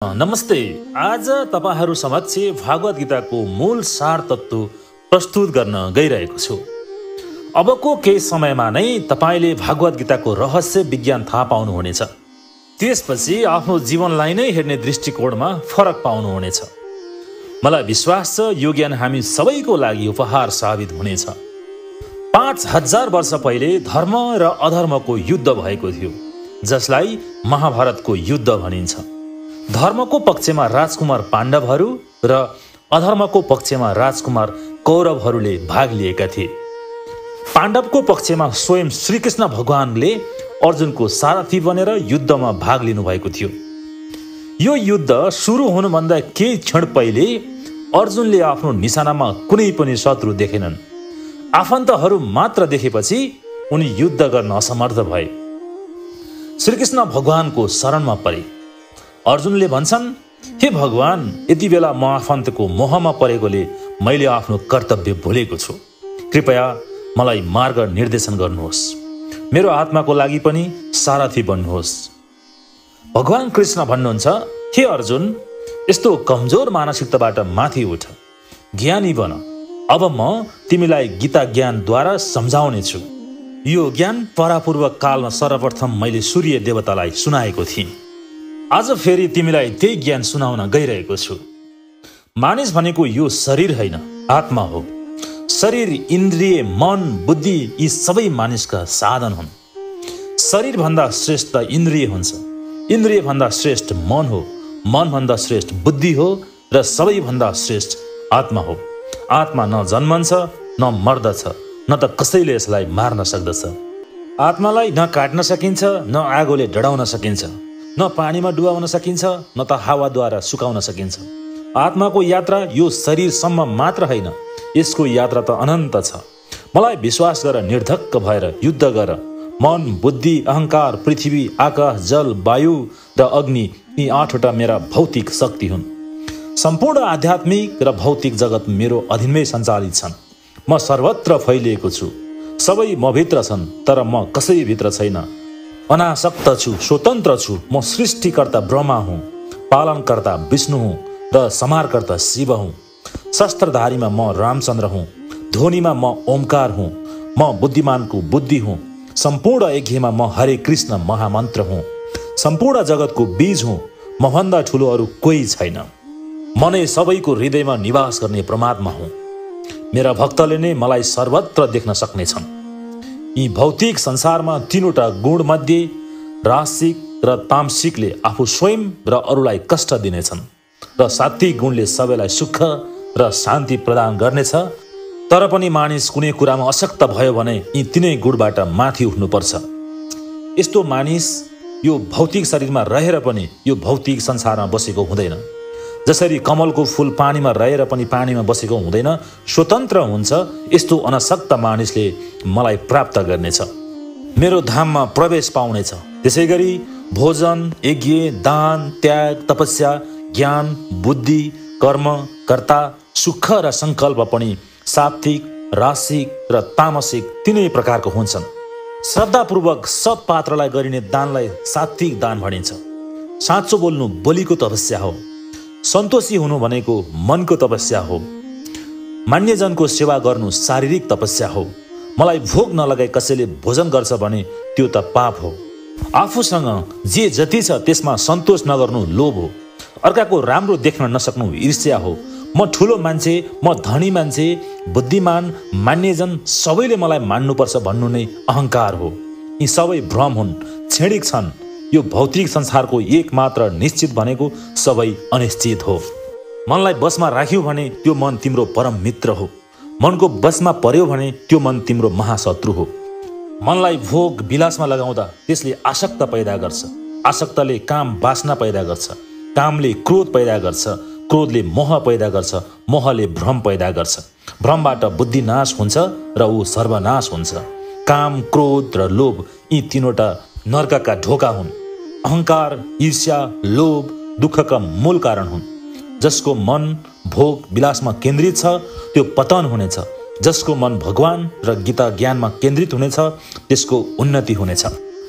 नमस्ते। आज तपाईहरु समक्ष भागवत गीताको मूल सार तत्व प्रस्तुत गर्न गइरहेको छु। अबको केही समयमा नै तपाईले भागवत गीताको रहस्य विज्ञान थाहा पाउनुहुनेछ। त्यसपछि आफ्नो जीवनलाई नै हेर्ने दृष्टिकोणमा फरक पाउनुहुनेछ। मलाई विश्वास छ यो ज्ञान हामी सबैको लागि उपहार साबित हुनेछ। 5000 वर्ष पहिले धर्म र अधर्मको युद्ध भएको थियो, जसलाई महाभारतको युद्ध भनिन्छ। धर्मको पक्षमा राजकुमार पाण्डवहरू र अधर्मको पक्षमा राजकुमार कौरवहरूले भाग लिएका थिए। पाण्डवको पक्षमा स्वयं श्रीकृष्ण भगवानले अर्जुनको सारथी बनेर युद्धमा भाग लिनुभएको थियो। यो युद्ध सुरु हुनुभन्दा केही क्षण पहिले अर्जुनले आफ्नो निशानामा कुनै पनि शत्रु देखेनन्। आफन्तहरू मात्र देखेपछि उनी युद्ध गर्न असमर्थ भए। श्रीकृष्ण भगवानको शरणमा परे। अर्जुनले भन्छन्, हे भगवान, यति बेला म आफन्तको मोहमा परेकोले मैले आफ्नो कर्तव्य भुलेको छु। कृपया मलाई मार्ग निर्देशन गर्नुहोस्। मेरो आत्माको लागि पनि सारथी बन्नुहोस्। भगवान कृष्ण भन्नुहुन्छ, हे अर्जुन, यस्तो कमजोर मानसिकताबाट माथि उठ, ज्ञानी बन। अब म तिमीलाई गीता ज्ञानद्वारा सम्झाउने छु। यो ज्ञान परापूर्व कालमा सर्वप्रथम मैले सूर्य देवतालाई सुनाएको थिएँ। आज फेरि तिमीलाई त्यही ज्ञान सुनाउन गइरहेको छु। मानिस भनेको यो शरीर होइन, आत्मा हो। शरीर, इन्द्रिय, मन, बुद्धि यी सबै मानिसका साधन हुन्। शरीर भन्दा श्रेष्ठ इन्द्रिय हुन्छ, इन्द्रिय भन्दा श्रेष्ठ मन हो, मन भन्दा श्रेष्ठ बुद्धि हो र सबैभन्दा श्रेष्ठ आत्मा हो। आत्मा न जन्मन्छ न मर्दछ, न त कसैले यसलाई मार्न सक्दछ। आत्मालाई न काट्न सकिन्छ, न आगोले डढाउन सकिन्छ, न पानीमा डुबाउन सकिन्छ, न त हावाद्वारा सुकाउन सकिन्छ। आत्माको यात्रा यो शरीरसम्म मात्र होइन, यसको यात्रा त अनन्त छ। मलाई विश्वास गर, निर्धक्क भएर युद्ध गर। मन, बुद्धि, अहंकार, पृथ्वी, आकाश, जल, वायु र अग्नि यी 8वटा मेरा भौतिक शक्ति हुन्। सम्पूर्ण आध्यात्मिक र भौतिक जगत मेरो अधीनमै सञ्चालित छन्। म सर्वत्र फैलिएको छु। सबै म भित्र छन्, तर म कसैभित्र छैन। अनासक्त छु, स्वतन्त्र छु। म सृष्टिकर्ता ब्रह्मा हुँ, पालनकर्ता विष्णु हुँ र संहारकर्ता शिव हुँ। शस्त्रधारीमा म रामचन्द्र हुँ, ध्वनिमा म ओमकार हुँ, म बुद्धिमानको बुद्धि हुँ। सम्पूर्ण यज्ञमा म हरे कृष्ण महामन्त्र हुँ। सम्पूर्ण जगतको बीज हुँ। म भन्दा ठुलो अरू कोही छैन। म नै सबैको हृदयमा निवास गर्ने परमात्मा हुँ। मेरा भक्तले नै मलाई सर्वत्र देख्न सक्नेछन्। यी भौतिक संसारमा 3वटा गुण मध्ये रासिक र तामसिकले आफू स्वयं र अरूलाई कष्ट दिनेछन् र सात्विक गुणले सबैलाई सुख र शान्ति प्रदान गर्नेछ। तर पनि मानिस कुनै कुरामा अशक्त भयो भने यी 3 गुणबाट माथि उठ्नुपर्छ। यस्तो मानिस यो भौतिक शरीरमा रहेर पनि यो भौतिक संसारमा बसेको हुँदैन। जसरी कमलको फूल पानीमा रहेर पनि पानीमा बसेको हुँदैन, स्वतन्त्र हुन्छ, यस्तो अनशक्त मानिसले मलाई प्राप्त गर्नेछ, मेरो धाममा प्रवेश पाउनेछ। त्यसैगरी भोजन, यज्ञ, दान, त्याग, तपस्या, ज्ञान, बुद्धि, कर्म, कर्ता, सुख र संकल्प पनि सात्विक, रासिक र तामसिक 3 प्रकारको हुन्छन्। श्रद्धापूर्वक सब पात्रलाई गरिने दानलाई सात्विक दान भनिन्छ। साँचो बोल्नु बोलीको तपस्या हो। सन्तोषी हुनु भनेको मनको तपस्या हो। मान्यजनको सेवा गर्नु शारीरिक तपस्या हो। मलाई भोग नलगाई कसैले भोजन गर्छ भने त्यो त पाप हो। आफूसँग जे जति छ त्यसमा सन्तोष नगर्नु लोभ हो। अर्काको राम्रो देख्न नसक्नु ईर्ष्या हो। म ठुलो मान्छे, म धनी मान्छे, बुद्धिमान, मान्यजन सबैले मलाई मान्नुपर्छ भन्नु नै अहंकार हो। यी सबै भ्रम हुन्, क्षणिक छन्। यो भौतिक संसारको एकमात्र निश्चित भनेको सबै अनिश्चित हो। मनलाई बसमा राख्यौ भने त्यो मन तिम्रो परम मित्र हो। मनको बसमा पर्यो भने त्यो मन तिम्रो महाशत्रु हो। मनलाई भोग विलासमा लगाउँदा त्यसले आसक्त पैदा गर्छ। आसक्तले काम वासना पैदा गर्छ। कामले क्रोध पैदा गर्छ। क्रोधले मोह पैदा गर्छ। मोहले भ्रम पैदा गर्छ। भ्रमबाट बुद्धि नाश हुन्छ र ऊ सर्वनाश हुन्छ। काम, क्रोध र लोभ यी 3वटा नर्कका ढोका हुन्। अहंकार, ईर्ष्या, लोभ दुःखका मूल कारण हुन्। जसको मन भोग विलासमा केन्द्रित छ त्यो पतन हुनेछ। जसको मन भगवान र गीता ज्ञानमा केन्द्रित हुनेछ त्यसको उन्नति हुनेछ।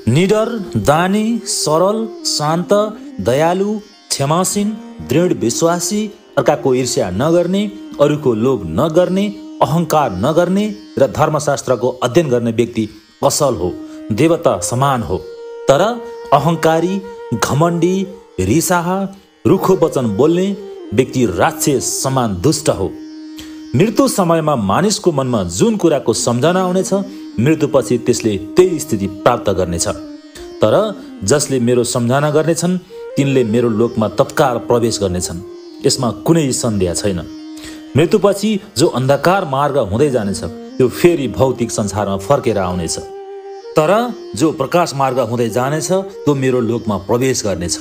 निडर, दानी, सरल, शान्त, दयालु, क्षमाशीन, दृढ विश्वासी, अर्काको ईर्ष्या नगर्ने, अरूको लोभ नगर्ने, अहंकार नगर्ने र धर्मशास्त्रको अध्ययन गर्ने व्यक्ति असल हो, देवता समान हो। तर अहंकारी, घमण्डी, रिसाहा, रुखो वचन बोल्ने व्यक्ति राक्षस समान दुष्ट हो। मृत्यु समयमा मानिसको मनमा जुन कुराको सम्झना आउनेछ, मृत्युपछि त्यसले त्यही स्थिति प्राप्त गर्नेछ। तर जसले मेरो सम्झना गर्नेछन् तिनले मेरो लोकमा तत्काल प्रवेश गर्नेछन्। यसमा कुनै सन्देह छैन। मृत्युपछि जो अन्धकार मार्ग हुँदै जानेछ त्यो फेरि भौतिक संसारमा फर्केर आउनेछ। तर जो प्रकाश मार्ग हुँदै जानेछ त्यो मेरो लोकमा प्रवेश गर्नेछ।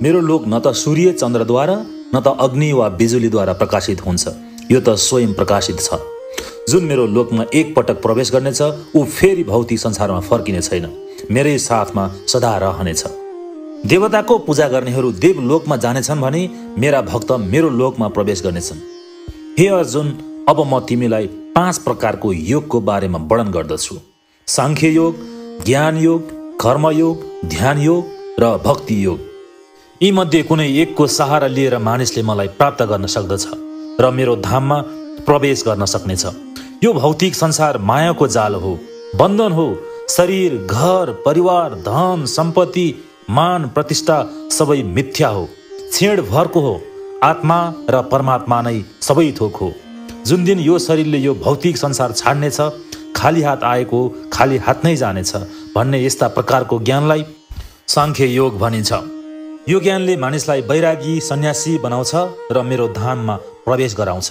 मेरो लोक न त सूर्य चन्द्रद्वारा न त अग्नि वा बिजुलीद्वारा प्रकाशित हुन्छ, यो त स्वयं प्रकाशित छ। जुन मेरो लोकमा एक पटक प्रवेश गर्नेछ ऊ फेरि भौतिक संसारमा फर्किने छैन, मेरै साथमा सदा रहनेछ। देवताको पूजा गर्नेहरू देवलोकमा जानेछन् भने मेरा भक्त मेरो लोकमा प्रवेश गर्नेछन्। हे अर्जुन, अब म तिमीलाई 5 प्रकारको योगको बारेमा वर्णन गर्दछु। सांख्य योग, ज्ञान योग, कर्मयोग, ध्यान योग र भक्ति योग। यी मध्ये कुनै एकको सहारा लिएर मानिसले मलाई प्राप्त गर्न सक्दछ र मेरो धाममा प्रवेश गर्न सक्नेछ। यो भौतिक संसार मायाको जाल हो, बन्धन हो। शरीर, घर, परिवार, धन, सम्पत्ति, मान, प्रतिष्ठा सबै मिथ्या हो, छेड भरको हो। आत्मा र परमात्मा नै सबै थोक हो। जुन दिन यो शरीरले यो भौतिक संसार छाड्नेछ, खाली हात आएको खाली हात नै जानेछ भन्ने यस्ता प्रकारको ज्ञानलाई सांख्य योग भनिन्छ। यो ज्ञानले मानिसलाई वैरागी, सन्यासी बनाउँछ र मेरो धाममा प्रवेश गराउँछ।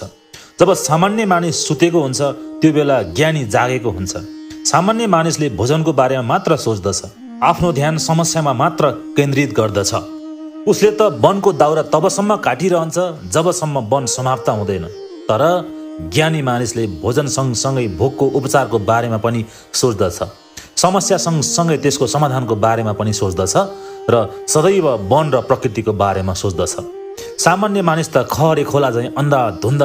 जब सामान्य मानिस सुतेको हुन्छ त्यो बेला ज्ञानी जागेको हुन्छ। सामान्य मानिसले भोजनको बारेमा मात्र सोच्दछ, आफ्नो ध्यान समस्यामा मात्र केन्द्रित गर्दछ। उसले त वनको दाउरा तबसम्म काटिरहन्छ जबसम्म वन समाप्त हुँदैन। तर ज्ञानी मानिसले भोजन सँगसँगै भोकको उपचारको बारेमा पनि सोच्दछ, समस्या सँगसँगै त्यसको समाधानको बारेमा पनि सोच्दछ र सदैव वन र प्रकृतिको बारेमा सोच्दछ। सामान्य मानिस त खहरे खोला झैँ अन्धाधुन्ध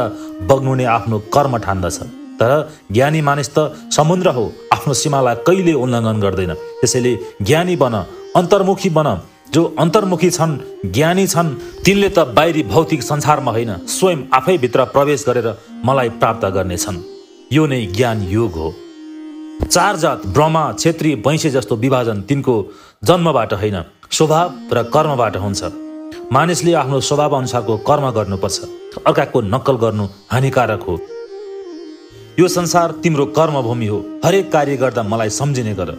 बग्नु नै आफ्नो कर्म ठान्दछ। तर ज्ञानी मानिस त समुद्र हो, आफ्नो सीमालाई कहिले उल्लङ्घन गर्दैन। त्यसैले ज्ञानी बन, अन्तर्मुखी बन। जो अन्तर्मुखी छन्, ज्ञानी छन्, तिनले त बाहिरी भौतिक संसारमा होइन, स्वयं आफै भित्र प्रवेश गरेर मलाई प्राप्त गर्नेछन्। यो नै ज्ञान योग हो। 4 जात ब्रह्मा, क्षेत्री, वैश्य जस्तो विभाजन तिनको जन्मबाट होइन, स्वभाव र कर्मबाट हुन्छ। मानिसले आफ्नो स्वभाव अनुसारको कर्म गर्नुपर्छ, अर्काको नक्कल गर्नु हानिकारक हो। यो संसार तिम्रो कर्मभूमि हो, हरेक कार्य गर्दा मलाई सम्झिने गर।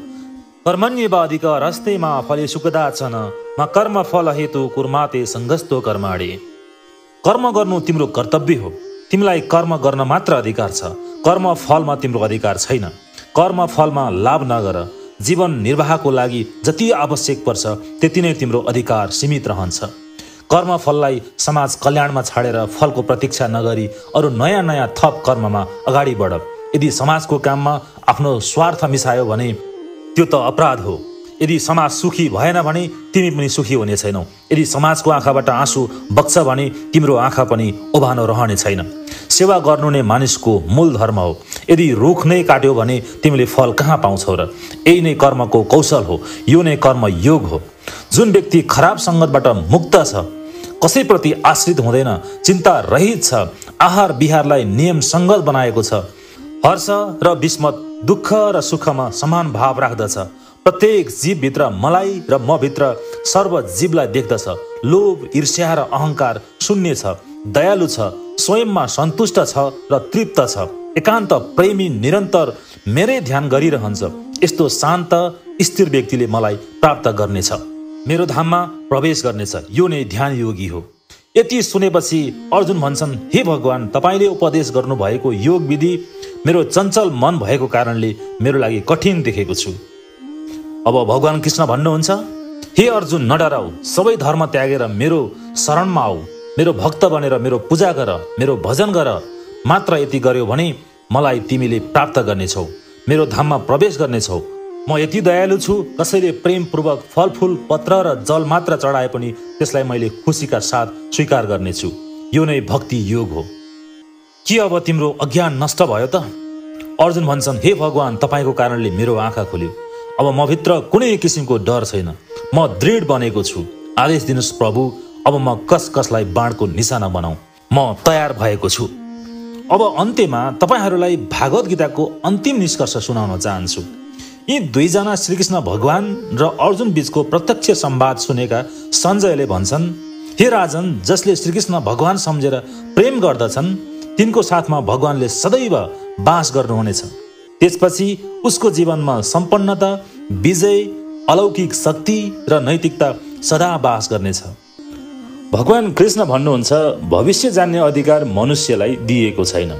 कर्मण्येवाधिकारस्ते मा फलेषु कदाचन मा कर्मफल हेतु कुर्माते सङ्गस्तो कर्माणि। कर्म गर्नु तिम्रो कर्तव्य हो। तिमीलाई कर्म गर्न मात्र अधिकार छ, कर्म फलमा तिम्रो अधिकार छैन। कर्म फलमा लाभ नगर। जीवन निर्वाहको लागि जति आवश्यक पर्छ त्यति नै तिम्रो अधिकार सीमित रहन्छ। कर्मफललाई समाज कल्याणमा छाडेर फलको प्रतीक्षा नगरी अरू नयाँ नयाँ थप कर्ममा अगाडि बढ। यदि समाजको काममा आफ्नो स्वार्थ मिसायो भने त्यो त अपराध हो। यदि समाज सुखी भएन भने तिमी पनि सुखी हुने छैनौ। यदि समाजको आँखाबाट आँसु बग्छ भने तिम्रो आँखा पनि ओभानो रहने छैन। सेवा गर्नु नै मानिसको मूल धर्म हो। यदि रुख नै काट्यो भने तिमीले फल कहाँ पाउँछौ र? यही नै कर्मको कौशल हो। यो नै कर्म योग हो। जुन व्यक्ति खराब सङ्गतबाट मुक्त छ, कसैप्रति आश्रित हुँदैन, चिन्ता रहित छ, आहार विहारलाई नियम सङ्गत बनाएको छ, हर्ष र विस्मत, दुःख र सुखमा समान भाव राख्दछ, प्रत्येक जीवभित्र मलाई र म भित्र सर्व जीवलाई देख्दछ, लोभ, ईर्ष्या र अहंकार शून्य छ, दयालु छ, स्वयंमा सन्तुष्ट छ र तृप्त छ, एकान्त प्रेमी, निरन्तर मेरै ध्यान गरिरहन्छ, यस्तो शान्त स्थिर व्यक्तिले मलाई प्राप्त गर्नेछ, मेरो धाममा प्रवेश गर्नेछ। यो नै ध्यान योगी हो। यति सुनेपछि अर्जुन भन्छन्, हे भगवान, तपाईले उपदेश गर्नुभएको योग विधि मेरो चञ्चल मन भएको कारणले मेरो लागि कठिन देखेको छु। अब भगवान कृष्ण भन्नुहुन्छ, हे अर्जुन, नडराऊ, सबै धर्म त्यागेर मेरो शरणमा आऊ, मेरो भक्त बनेर मेरो पूजा गर, मेरो भजन गर। मात्र यति गर्यो भने मलाई तिमीले प्राप्त गर्नेछौ, मेरो धाममा प्रवेश गर्नेछौ। म यति दयालु छु, कसैले प्रेमपूर्वक फलफूल, पत्र र जल मात्र चढाए पनि त्यसलाई मैले खुसीका साथ स्वीकार गर्नेछु। यो नै भक्ति योग हो। के अब तिम्रो अज्ञान नष्ट भयो त? अर्जुन भन्छन्, हे भगवान, तपाईँको कारणले मेरो आँखा खुल्यो। अब म भित्र कुनै किसिमको डर छैन, म दृढ बनेको छु। आदेश दिनुहोस् प्रभु, अब म कसलाई बाणको निशाना बनाऊ, म तयार भएको छु। अब अन्त्यमा तपाईहरूलाई भागवत गीताको अन्तिम निष्कर्ष सुनाउन चाहन्छु। यी दुईजना श्रीकृष्ण भगवान र अर्जुन बीचको प्रत्यक्ष संवाद सुनेका सञ्जयले भन्छन्, हे राजन, जसले श्रीकृष्ण भगवान सम्झेर प्रेम गर्दछन् तिनको साथमा भगवानले सदैव बास गर्नुहुनेछ। त्यसपछि उसको जीवनमा सम्पन्नता, विजय, अलौकिक शक्ति र नैतिकता सदा बास गर्नेछ। भगवान कृष्ण भन्नुहुन्छ, भविष्य जान्ने अधिकार मनुष्यलाई दिएको छैन।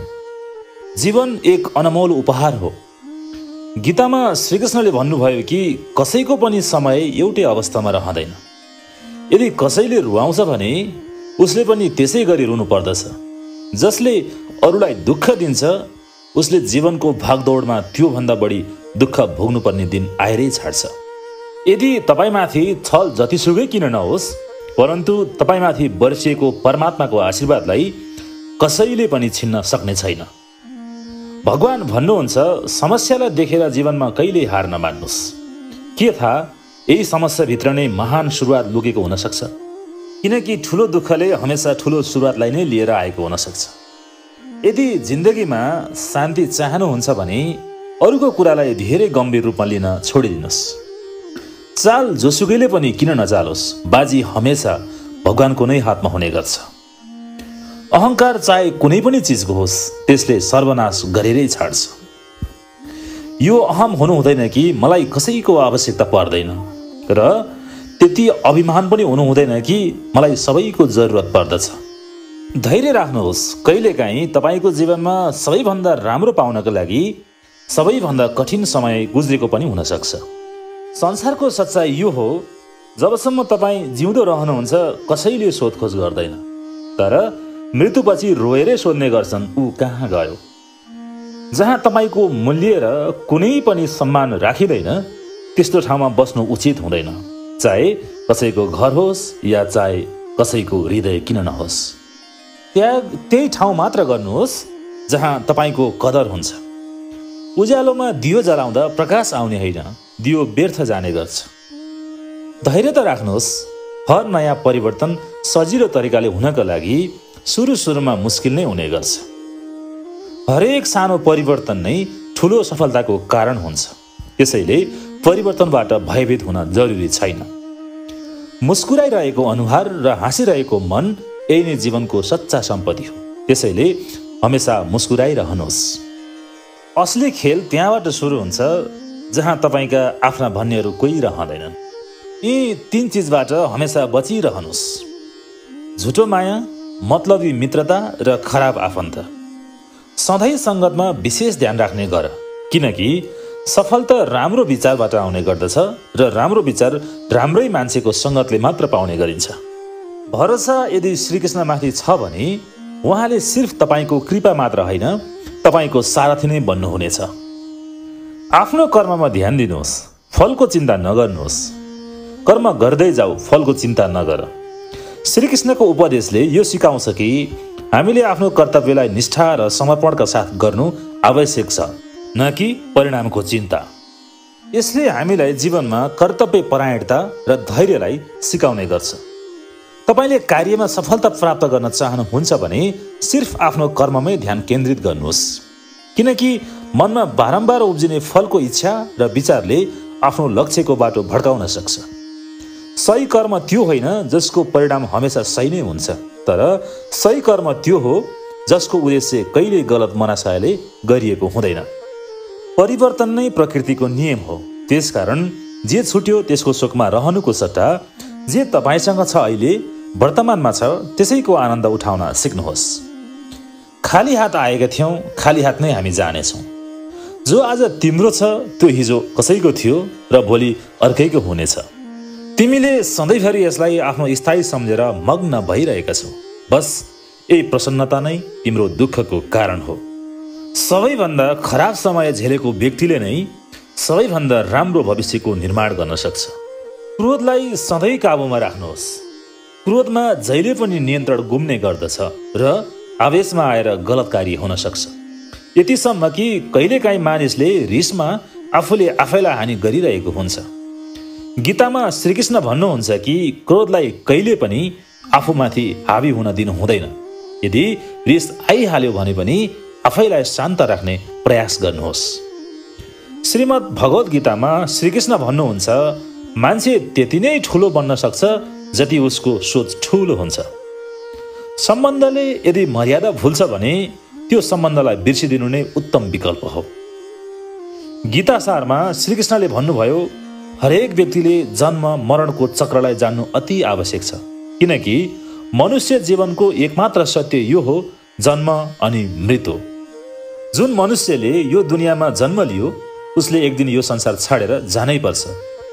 जीवन एक अनमोल उपहार हो। गीतामा श्रीकृष्णले भन्नुभयो कि कसैको पनि समय एउटै अवस्थामा रहँदैन। यदि कसैले रुवाउँछ भने उसले पनि त्यसै गरी रुनु पर्दछ। जसले अरूलाई दुःख दिन्छ उसले जीवनको भागदौडमा त्योभन्दा बढी दुःख भोग्नुपर्ने दिन आएरै छाड्छ। यदि तपाईँमाथि छल जतिसुकै किन नहोस्, परन्तु तपाईँमाथि बर्सिएको परमात्माको आशीर्वादलाई कसैले पनि छिन्न सक्ने छैन। भगवान भन्नुहुन्छ, समस्यालाई देखेर जीवनमा कहिल्यै हार नमान्नुहोस्। के थाहा, यही समस्याभित्र नै महान सुरुवात लुकेको हुन सक्छ। किनकि ठुलो दुःखले हमेसा ठुलो सुरुवातलाई नै लिएर आएको हुन सक्छ। यदि जिन्दगीमा शान्ति चाहनुहुन्छ भने अरूको कुरालाई धेरै गम्भीर रूपमा लिन छोडिदिनुहोस्। चाल जोसुकैले पनि किन नचालोस्, बाजी हमेसा भगवानको नै हातमा हुने गर्छ। अहङ्कार चाहे कुनै पनि चिजको होस्, त्यसले सर्वनाश गरेरै छाड्छ। यो अहम हुनु हुँदैन कि मलाई कसैको आवश्यकता पर्दैन, र त्यति अभिमान पनि हुनु हुँदैन कि मलाई सबैको जरुरत पर्दछ। धैर्य राख्नुहोस्। कहिलेकाहीँ तपाईँको जीवनमा सबैभन्दा राम्रो पाउनको लागि सबैभन्दा कठिन समय गुज्रेको पनि हुन सक्छ। संसारको सच्चाइ यो हो, जबसम्म तपाईँ जिउँदो रहनुहुन्छ कसैले सोधखोज गर्दैन, तर मृत्युपछि रोएरै सोध्ने गर्छन्, ऊ कहाँ गयो। जहाँ तपाईँको मूल्य र कुनै पनि सम्मान राखिँदैन त्यस्तो ठाउँमा बस्नु उचित हुँदैन, चाहे कसैको घर होस् या चाहे कसैको हृदय किन नहोस्। त्याग त्यही ठाउँ मात्र गर्नुहोस् जहाँ तपाईँको कदर हुन्छ। उज्यालोमा दियो जलाउँदा प्रकाश आउने होइन, दियो व्यर्थ जाने गर्छ। धैर्य त राख्नुहोस्। हर नयाँ परिवर्तन सजिलो तरिकाले हुनका लागि सुरुमा मुस्किल नै हुने गर्छ। हरेक सानो परिवर्तन नै ठुलो सफलताको कारण हुन्छ। त्यसैले परिवर्तनबाट भयभीत हुन जरुरी छैन। मुस्कुराइरहेको अनुहार र हाँसिरहेको मन यही नै जीवनको सच्चा सम्पत्ति हो। त्यसैले हमेसा मुस्कुराइरहनुहोस्। असली खेल त्यहाँबाट सुरु हुन्छ जहाँ तपाईँका आफ्ना भन्नेहरू कोही रहँदैनन्। यी तीन चिजबाट हमेसा बचिरहनुहोस्: झुटो माया, मतलबी मित्रता र खराब आफन्त। सधैँ सङ्गतमा विशेष ध्यान राख्ने गर, किनकि सफलता राम्रो विचारबाट आउने गर्दछ र राम्रो विचार राम्रै मान्छेको सङ्गतले मात्र पाउने गरिन्छ। भरोसा यदि श्रीकृष्णमाथि छ भने उहाँले सिर्फ तपाईँको कृपा मात्र होइन, तपाईँको सारथी नै बन्नुहुनेछ। आफ्नो कर्ममा ध्यान दिनुहोस्, फलको चिन्ता नगर्नुहोस्। कर्म गर्दै जाऊ, फलको चिन्ता नगर। श्रीकृष्णको उपदेशले यो सिकाउँछ कि हामीले आफ्नो कर्तव्यलाई निष्ठा र समर्पणका साथ गर्नु आवश्यक छ, न कि परिणामको चिन्ता। यसले हामीलाई जीवनमा कर्तव्य परायणता र धैर्यलाई सिकाउने गर्छ। तपाईँले कार्यमा सफलता प्राप्त गर्न चाहनुहुन्छ भने सिर्फ आफ्नो कर्ममै ध्यान केन्द्रित गर्नुहोस्, किनकि मनमा बारम्बार उब्जिने फलको इच्छा र विचारले आफ्नो लक्ष्यको बाटो भड्काउन सक्छ। सही कर्म त्यो होइन जसको परिणाम हमेसा सही नै हुन्छ, तर सही कर्म त्यो हो जसको उद्देश्य कहिल्यै गलत मनासायले गरिएको हुँदैन। परिवर्तन नै प्रकृतिको नियम हो। त्यसकारण जे छुट्यो त्यसको शोकमा रहनुको सट्टा जे तपाईँसँग छ, अहिले वर्तमानमा छ, त्यसैको आनन्द उठाउन सिक्नुहोस्। खाली हात आएका थियौँ, खाली हात नै हामी जानेछौँ। जो आज तिम्रो छ त्यो हिजो कसैको थियो र भोलि अर्कैको हुनेछ। तिमीले सधैँभरि यसलाई आफ्नो स्थायी सम्झेर मग्न भइरहेका छौ। बस यही प्रसन्नता नै तिम्रो दुःखको कारण हो। सबैभन्दा खराब समय झेलेको व्यक्तिले नै सबैभन्दा राम्रो भविष्यको निर्माण गर्न सक्छ। क्रोधलाई सधैँ काबुमा राख्नुहोस्। क्रोधमा जहिले पनि नियन्त्रण गुम्ने गर्दछ र आवेशमा आएर गलत कार्य हुन सक्छ। यतिसम्म कि कहिलेकाहीँ मानिसले रिसमा आफूले आफैलाई हानि गरिरहेको हुन्छ। गीतामा श्रीकृष्ण भन्नुहुन्छ कि क्रोधलाई कहिले पनि आफूमाथि हावी हुन दिनु हुँदैन। यदि रिस आइहाल्यो भने पनि आफैलाई शान्त राख्ने प्रयास गर्नुहोस्। श्रीमद् भगवत गीतामा श्रीकृष्ण भन्नुहुन्छ, मान्छे त्यति नै ठुलो बन्न सक्छ जति उसको सोच ठुलो हुन्छ। सम्बन्धले यदि मर्यादा भुल्छ भने त्यो सम्बन्धलाई बिर्सिदिनु नै उत्तम विकल्प हो। गीतासारमा श्रीकृष्णले भन्नुभयो, हरेक व्यक्तिले जन्म मरणको चक्रलाई जान्नु अति आवश्यक छ, किनकि मनुष्य जीवनको एकमात्र सत्य यो हो, जन्म अनि मृत्यु। जुन मनुष्यले यो दुनियाँमा जन्म लियो उसले एक दिन यो संसार छाडेर जानै पर्छ।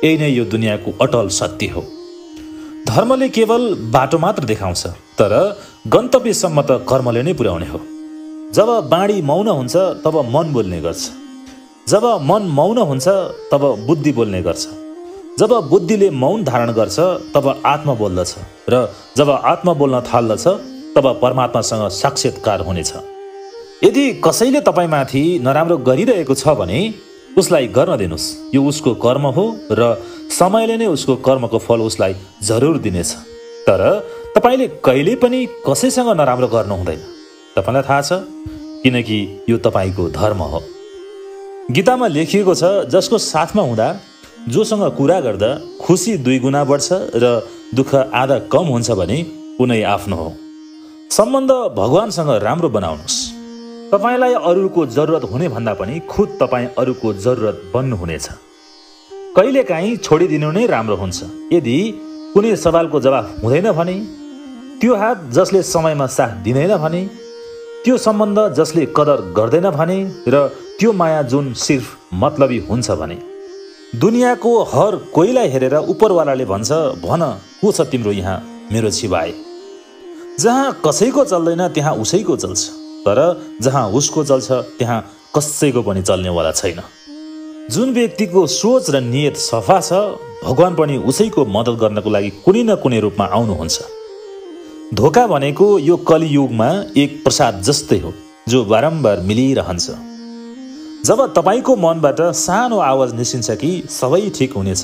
यही नै यो दुनियाँको अटल सत्य हो। धर्मले केवल बाटो मात्र देखाउँछ, तर गन्तव्यसम्म त कर्मले नै पुर्याउने हो। जब बाणी मौन हुन्छ तब मन बोल्ने गर्छ, जब मन मौन हुन्छ तब बुद्धि बोल्ने गर्छ, जब बुद्धिले मौन धारण गर्छ तब आत्मा बोल्दछ, र जब आत्मा बोल्न थाल्दछ तब परमात्मासँग साक्षात्कार हुनेछ। यदि कसैले तपाईमाथि नराम्रो गरिरहेको छ भने उसलाई गर्न दिनुस्, यो उसको कर्म हो र समयले नै उसको कर्मको फल उसलाई जरुर दिनेछ। तर तपाईले कहिले पनि कसैसँग नराम्रो गर्नु हुँदैन, तपाईलाई थाहा छ, किनकि यो तपाईको धर्म हो। गीतामा लेखिएको छ, जसको साथमा हुँदा जोसँग कुरा गर्दा खुसी 2 गुणा बढ्छ र दुःख आधा कम हुन्छ भने उनै आफ्नो हो। सम्बन्ध भगवानसँग राम्रो बनाउनुहोस्। तपाईलाई अरूको जरुरत हुने भन्दा पनि खुद तपाईँ अरूको जरुरत बन्नुहुनेछ। कहिलेकाहीँ छोडिदिनु नै राम्रो हुन्छ। यदि कुनै सवालको जवाफ हुँदैन भने, त्यो हात जसले समयमा साथ दिँदैन भने, त्यो सम्बन्ध जसले कदर गर्दैन भने, र त्यो माया जुन सिर्फ मतलबी हुन्छ भने, दुनियाँको हर कोहीलाई हेरेर उपरवालाले भन्छ, भन को छ तिम्रो यहाँ मेरो छिबाए। जहाँ कसैको चल्दैन त्यहाँ उसैको चल्छ, तर जहाँ उसको चल्छ त्यहाँ कसैको पनि चल्नेवाला छैन। जुन व्यक्तिको सोच र नियत सफा छ, भगवान पनि उसैको मद्दत गर्नको लागि कुनै न कुनै रूपमा आउनुहुन्छ। धोका भनेको यो कलियुगमा एक प्रसाद जस्तै हो, जो बारम्बार मिलिरहन्छ। जब तपाईको मनबाट सानो आवाज निस्किन्छ कि सबै ठिक हुनेछ,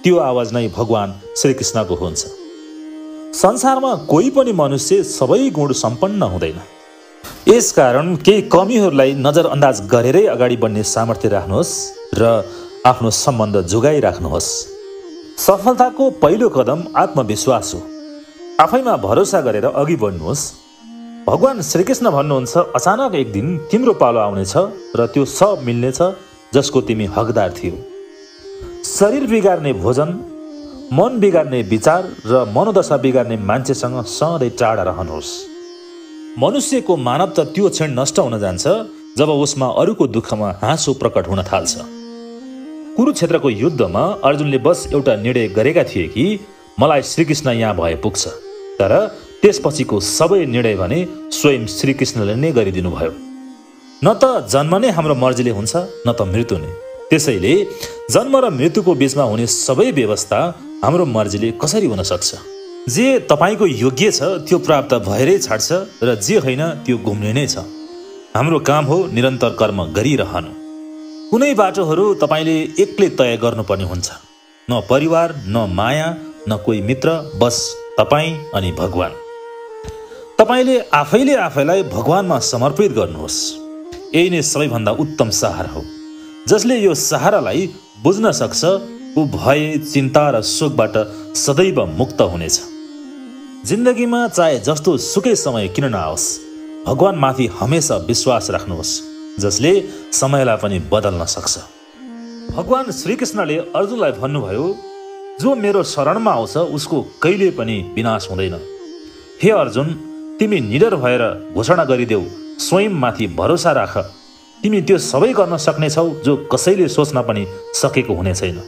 त्यो आवाज नै भगवान श्रीकृष्णको हुन्छ। संसारमा कोही पनि मनुष्य सबै गुण सम्पन्न हुँदैन। यसकारण केही कमीहरूलाई नजरअन्दाज गरेरै अगाडि बढ्ने सामर्थ्य राख्नुहोस् र आफ्नो सम्बन्ध जोगाइराख्नुहोस्। सफलताको पहिलो कदम आत्मविश्वास हो। आफैमा भरोसा गरेर अघि बढ्नुहोस्। भगवान श्रीकृष्ण भन्नुहुन्छ, अचानक एक दिन तिम्रो पालो आउनेछ र त्यो सब मिल्नेछ जसको तिमी हकदार थियौ। शरीर बिगार्ने भोजन, मन बिगार्ने विचार र मनोदशा बिगार्ने मान्छेसँग सधैँ टाढा रहनुहोस्। मनुष्यको मानवता त्यो क्षण नष्ट हुन जान्छ जब उसमा अरूको दुःखमा हाँसो प्रकट हुन थाल्छ। कुरुक्षेत्रको युद्धमा अर्जुनले बस एउटा निर्णय गरेका थिए कि मलाई श्रीकृष्ण यहाँ भए पुग्छ, तर त्यसपछिको सबै निर्णय भने स्वयं श्रीकृष्णले नै गरिदिनु भयो। न त जन्म नै हाम्रो मर्जीले हुन्छ, न त मृत्यु नै। त्यसैले जन्म र मृत्युको बीचमा हुने सबै व्यवस्था हाम्रो मर्जीले कसरी हुन सक्छ? जे तपाईको योग्य छ त्यो प्राप्त भएरै छाड्छ र जे होइन त्यो घुम्ने नै छ। हाम्रो काम हो निरन्तर कर्म गरिरहनु। कुनै बाटोहरू तपाईले एक्लै तय गर्नुपर्ने हुन्छ। न परिवार, न माया, न कोही मित्र, बस तपाईँ अनि भगवान। तपाईले आफैले आफैलाई भगवानमा समर्पित गर्नुहोस्। यही नै सबैभन्दा उत्तम सहारा हो। जसले यो सहारालाई बुझ्न सक्छ ऊ भय, चिन्ता र शोकबाट सदैव मुक्त हुनेछ। जिन्दगीमा चाहे जस्तो सुकै समय किन नआओस्, भगवानमाथि हमेशा विश्वास राख्नुहोस्, जसले समयलाई पनि बदल्न सक्छ। भगवान श्रीकृष्णले अर्जुनलाई भन्नुभयो, जो मेरो शरणमा आउँछ उसको कहिले पनि विनाश हुँदैन। हे अर्जुन, तिमी निडर भएर घोषणा गरिदेऊ, स्वयंमाथि भरोसा राख। तिमी त्यो सबै गर्न सक्नेछौ जो कसैले सोच्न पनि सकेको हुने छैन।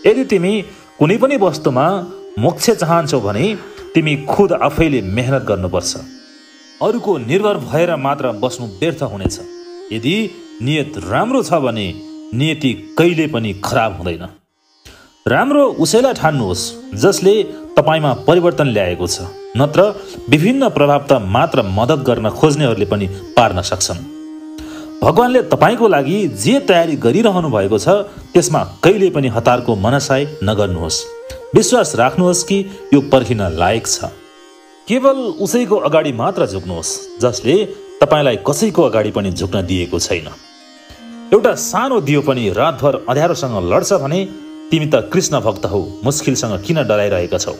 यदि तिमी कुनै पनि वस्तुमा मोक्ष चाहन्छौ भने तिमी खुद आफैले मेहनत गर्नुपर्छ। अरूको निर्भर भएर मात्र बस्नु व्यर्थ हुनेछ। यदि नियत राम्रो छ भने नियति कहिले पनि खराब हुँदैन। राम्रो उसैलाई ठान्नुहोस् जसले तपाईमा परिवर्तन ल्याएको छ, नत्र विभिन्न प्रभाव त मात्र मद्दत गर्न खोज्नेहरूले पनि पार्न सक्छन्। भगवानले तपाईको लागि जे तयारी गरिरहनु भएको छ त्यसमा कहिले पनि हतारको मनसाय नगर्नुहोस्। विश्वास राख्नुहोस् कि यो पर्खिन लायक छ। केवल उसैको अगाडि मात्र झुक्नुहोस् जसले तपाईँलाई कसैको अगाडि पनि झुक्न दिएको छैन। एउटा सानो दियो पनि रातभर अँध्यारोसँग लड्छ भने तिमी त कृष्ण भक्त हौ, मुस्किलसँग किन डराइरहेका छौ।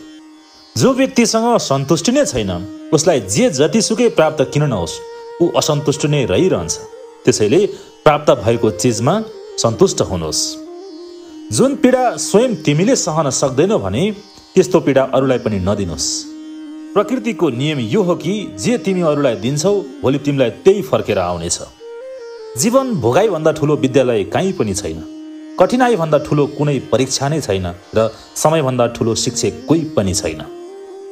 जो व्यक्तिसँग सन्तुष्टि नै छैन उसलाई जे जतिसुकै प्राप्त किन नहोस् ऊ असन्तुष्ट नै रहिरहन्छ। त्यसैले प्राप्त भएको चिजमा सन्तुष्ट हुनुहोस्। जुन पीडा स्वयं तिमीले सहन सक्दैनौ भने त्यस्तो पीडा अरूलाई पनि नदिनुहोस्। प्रकृतिको नियम यो हो कि जे तिमी अरूलाई दिन्छौ भोलि तिमीलाई त्यही फर्केर आउनेछ। जीवन भोगाइभन्दा ठुलो विद्यालय कहीँ पनि छैन, कठिनाइभन्दा ठुलो कुनै परीक्षा नै छैन र समयभन्दा ठुलो शिक्षक कोही पनि छैन।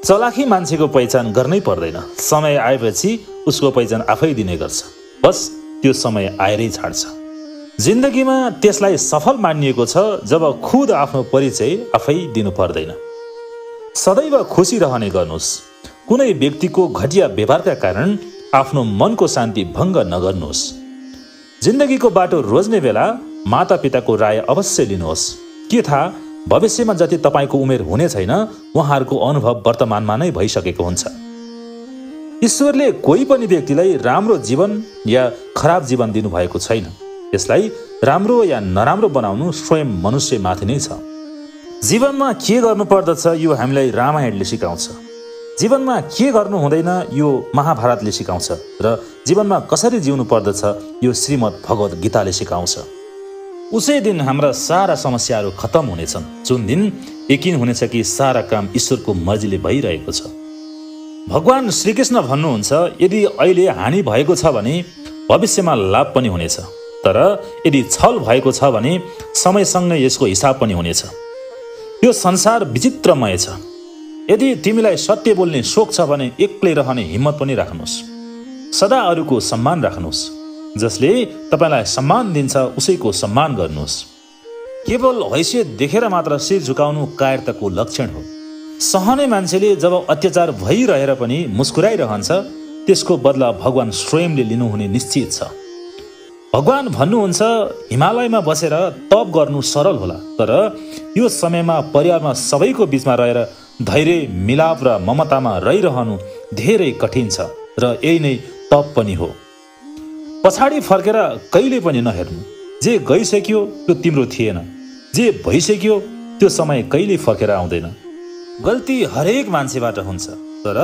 चलाखी मान्छेको पहिचान गर्नै पर्दैन, समय आएपछि उसको पहिचान आफै दिने गर्छ। बस त्यो समय आएरै छाड्छ। जिन्दगीमा त्यसलाई सफल मानिएको छ जब खुद आफ्नो परिचय आफै दिनु पर्दैन। सदैव खुसी रहने गर्नुहोस्। कुनै व्यक्तिको घटिया व्यवहारका कारण आफ्नो मनको शान्ति भङ्ग नगर्नुहोस्। जिन्दगीको बाटो रोज्ने बेला मातापिताको राय अवश्य लिनुहोस्। के थाहा भविष्यमा जति तपाईँको उमेर हुने छैन उहाँहरूको अनुभव वर्तमानमा नै भइसकेको हुन्छ। ईश्वरले कोही पनि व्यक्तिलाई राम्रो जीवन या खराब जीवन दिनुभएको छैन। यसलाई राम्रो या नराम्रो बनाउनु स्वयं मनुष्यमाथि नै छ। जीवनमा के गर्नुपर्दछ यो हामीलाई रामायणले सिकाउँछ। जीवनमा के गर्नु हुँदैन यो महाभारतले सिकाउँछ र जीवनमा कसरी जिउनु पर्दछ यो श्रीमद् भगवत गीताले सिकाउँछ। उसै दिन हाम्रा सारा समस्याहरू खत्तम हुनेछन् जुन दिन यकिन हुनेछ कि सारा काम ईश्वरको मर्जीले भइरहेको छ। भगवान श्रीकृष्ण भन्नुहुन्छ यदि अहिले हानि भएको छ भने भविष्यमा लाभ पनि हुनेछ, तर यदि छल भएको छ भने समयसँगै यसको हिसाब पनि हुनेछ। यो संसार विचित्रमय छ। यदि तिमीलाई सत्य बोल्ने सोख छ भने एक्लै रहने हिम्मत पनि राख्नुहोस्। सदा अरूको सम्मान राख्नुहोस्। जसले तपाईँलाई सम्मान दिन्छ उसैको सम्मान गर्नुहोस्। केवल हैसियत देखेर मात्र शिर झुकाउनु कायरताको लक्षण हो। सहने मान्छेले जब अत्याचार भइरहेर पनि मुस्कुराइरहन्छ त्यसको बदला भगवान स्वयंले लिनुहुने निश्चित छ। भगवान भन्नुहुन्छ हिमालयमा बसेर तप गर्नु सरल होला, तर यो समयमा परिवारमा सबैको बीचमा रहेर धैर्य मिलाप र ममतामा रहिरहनु धेरै कठिन छ र यही नै तप पनि हो। पछाडि फर्केर कहिले पनि नहेर्नु। जे गइसक्यो त्यो तिम्रो थिएन, जे भइसक्यो त्यो समय कहिले फर्केर आउँदैन। गल्ती हरेक मान्छेबाट हुन्छ, तर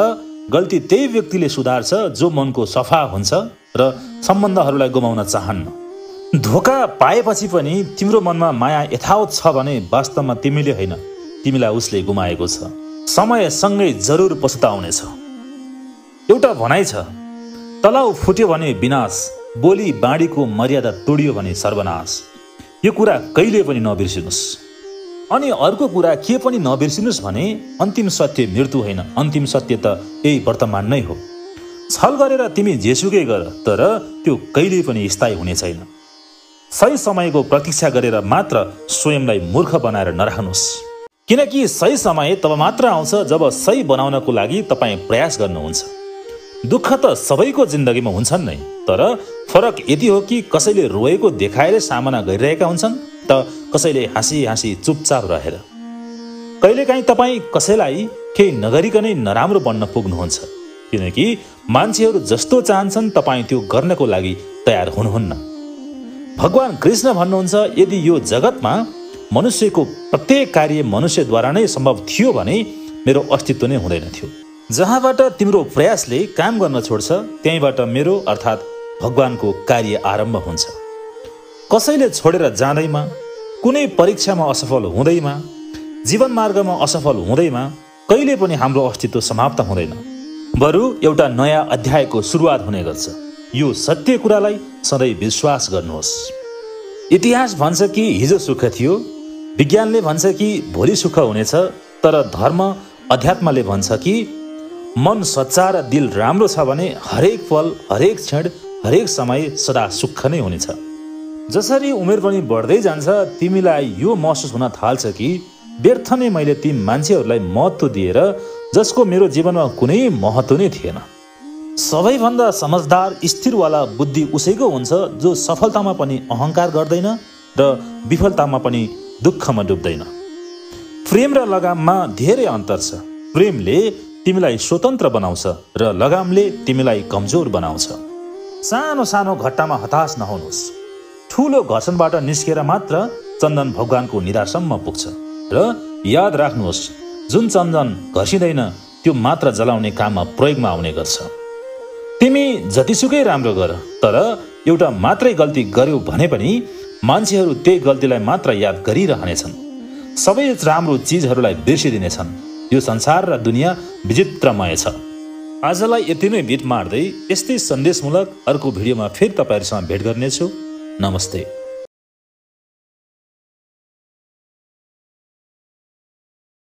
गल्ती त्यही व्यक्तिले सुधार्छ जो मनको सफा हुन्छ र सम्बन्धहरूलाई गुमाउन चाहन्न। धोका पाएपछि पनि तिम्रो मनमा माया यथावत छ भने वास्तवमा तिमीले होइन, तिमीलाई उसले गुमाएको छ। समयसँगै जरुर पछुताउनेछ। एउटा भनाइ छ, तलाउ फुट्यो भने विनाश, बोली बाँडीको मर्यादा तोडियो भने सर्वनाश। यो कुरा कहिले पनि नबिर्सिनुहोस्। अनि अर्को कुरा के पनि नबिर्सिनुहोस् भने अन्तिम सत्य मृत्यु होइन, अन्तिम सत्य त यही वर्तमान नै हो। छल गरेर तिमी जेसुकै गर, तर त्यो कहिले पनि स्थायी हुने छैन। सही समयको प्रतीक्षा गरेर मात्र स्वयंलाई मूर्ख बनाएर नराख्नुहोस्, किनकि सही समय तब मात्र आउँछ जब सही बनाउनको लागि तपाईँ प्रयास गर्नुहुन्छ। दुःख त सबैको जिन्दगीमा हुन्छन् नै, तर फरक यति हो कि कसैले रोएको देखाएर सामना गरिरहेका हुन्छन् त कसैले हाँसी हाँसी चुपचाप रहेर। कहिलेकाहीँ तपाईँ कसैलाई केही नगरिकनै नराम्रो बन्न पुग्नुहुन्छ, किनकि मान्छेहरू जस्तो चाहन्छन् तपाईँ त्यो गर्नको लागि तयार हुनुहुन्न। भगवान कृष्ण भन्नुहुन्छ यदि यो जगतमा मनुष्यको प्रत्येक कार्य मनुष्यद्वारा नै सम्भव थियो भने मेरो अस्तित्व नै हुँदैन थियो। जहाँबाट तिम्रो प्रयासले काम गर्न छोड्छ त्यहीँबाट मेरो अर्थात् भगवानको कार्य आरम्भ हुन्छ। कसैले छोडेर जाँदैमा, कुनै परीक्षामा असफल हुँदैमा, जीवन मार्गमा असफल हुँदैमा कहिले पनि हाम्रो अस्तित्व समाप्त हुँदैन, बरु एउटा नयाँ अध्यायको सुरुवात हुने गर्छ। यो सत्य कुरालाई सधैँ विश्वास गर्नुहोस्। इतिहास भन्छ कि हिजो सुख थियो, विज्ञानले भन्छ कि भोलि सुख हुनेछ, तर धर्म अध्यात्मले भन्छ कि मन सच्चा र दिल राम्रो छ भने हरेक पल, हरेक क्षण, हरेक समय सदा सुख नै हुनेछ। जसरी उमेर पनि बढ्दै जान्छ तिमीलाई यो महसुस हुन थाल्छ कि व्यर्थ नै मैले ती मान्छेहरूलाई महत्त्व दिएर जसको मेरो जीवनमा कुनै महत्त्व नै थिएन। सबैभन्दा समझदार स्थिरवाला बुद्धि उसैको हुन्छ जो सफलतामा पनि अहङ्कार गर्दैन र विफलतामा पनि दुःखमा डुब्दैन। प्रेम र लगाममा धेरै अन्तर छ। प्रेमले तिमीलाई स्वतन्त्र बनाउँछ र लगामले तिमीलाई कमजोर बनाउँछ। सानो सानो घट्टामा हताश नहुनुहोस्। ठुलो घर्षणबाट निस्केर मात्र चन्दन भगवानको निधारसम्म पुग्छ। र याद राख्नुहोस्, जुन चन्दन घर्षिँदैन त्यो मात्र जलाउने काममा प्रयोगमा आउने गर्छ। तिमी जतिसुकै राम्रो गर, तर एउटा मात्रै गल्ती गर्यौ भने पनि मान्छेहरू त्यही गल्तीलाई मात्र याद गरिरहनेछन्। सबै राम्रो चिजहरूलाई बिर्सिदिनेछन्। यो संसार र दुनियाँ विचित्रमय छ। आजलाई यति नै बिट मार्दै यस्तै सन्देशमूलक अर्को भिडियोमा फेरि तपाईँहरूसँग भेट गर्नेछु। नमस्ते।